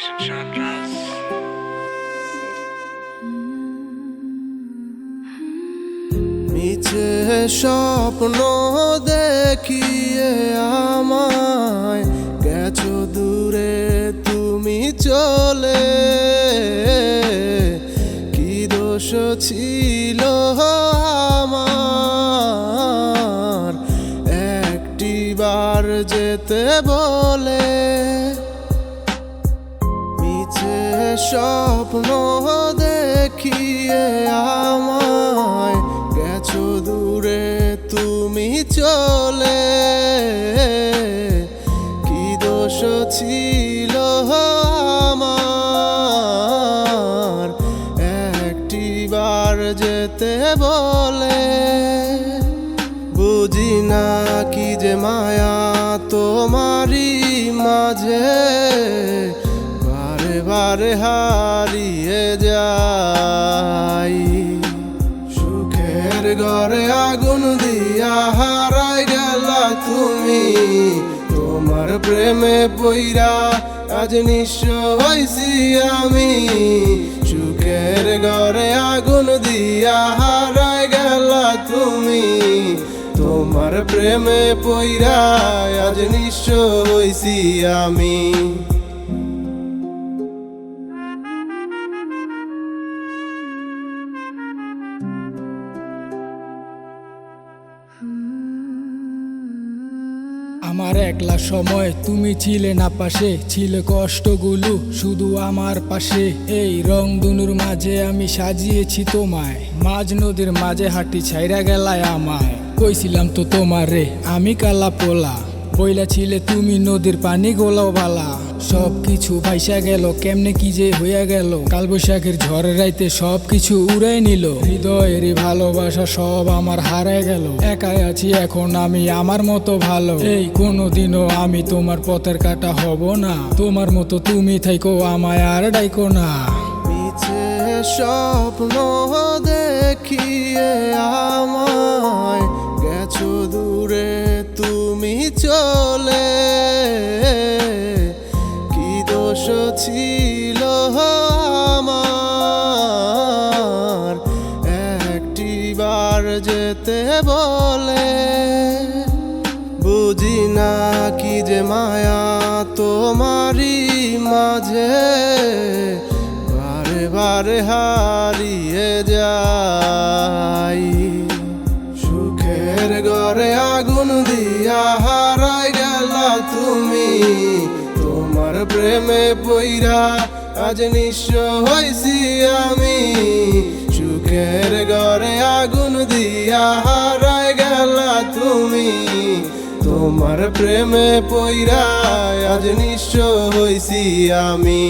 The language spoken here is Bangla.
Production genres. মিছে স্বপ্ন দেখিয়ে আমায় গেছো দূরে তুমি চলে, কি দোষ ছিল আমার একটিবার যেতে বলে। মিছে স্বপ্ন দেখিয়ে আমায় গেছো দূরে তুমি চলে, কি দোষ ছিল আমার একটিবার যেতে বলে। বুঝি না কি যে মায়া তোমারই মাঝে বারে বারে হারিয়ে যাই। সুখের ঘরে আগুন দিয়া হারাই গেলা তুমি, তোমার প্রেমে পইরা আজ নিঃস্ব হইছি আমি। সুখের ঘরে আগুন দিয়া হারাই গেলা তুমি, তোমার প্রেমে পইরা আজ নিঃস্ব হইছি আমি। আমার একলা সময় তুমি ছিলে না পাশে, ছিলে কষ্টগুলো শুধু আমার পাশে। এই রং দুনুর মাঝে আমি সাজিয়েছি তোমায়, মাঝ নদীর মাঝে হাঁটি ছাইরা গেলায় আমায়। কইছিলাম তো তোমারে আমি কালা পোলা, বইলা ছিলে তুমি নদীর পানি গোলাও বালা। সব কিছু ভাইসা গেল কেমনে কি যে হইয়া গেল, কাল বৈশাখের ঝড়ের রাইতে সব কিছু উড়াই নিল। হৃদয়েরই ভালোবাসা সব আমার হারায় গেল, একাই আছি এখন আমি আমার মতো ভালো। এই কোনোদিনও আমি তোমার পথের কাটা হব না, তোমার মতো তুমি থাইকো আমায় আর ডাইকো না। মিছে স্বপ্ন দেখিয়ে আমায় গেছো দূরে তুমি চলে, কি দোষ ছিল আমার একটিবার যেতে বলে। বুঝি না কি যে মায়া তোমারই মাঝে বারে বারে হারিয়ে যাই। সুখের ঘরে আগুন দিয়া হারাই গেলা তুমি, তোমার প্রেমে পইরা আজ নিঃস্ব হইছি আমি। সুখের ঘরে আগুন দিয়া হারাই গেলা তুমি, তোমার প্রেমে পইরা আজ নিঃস্ব হইছি আমি।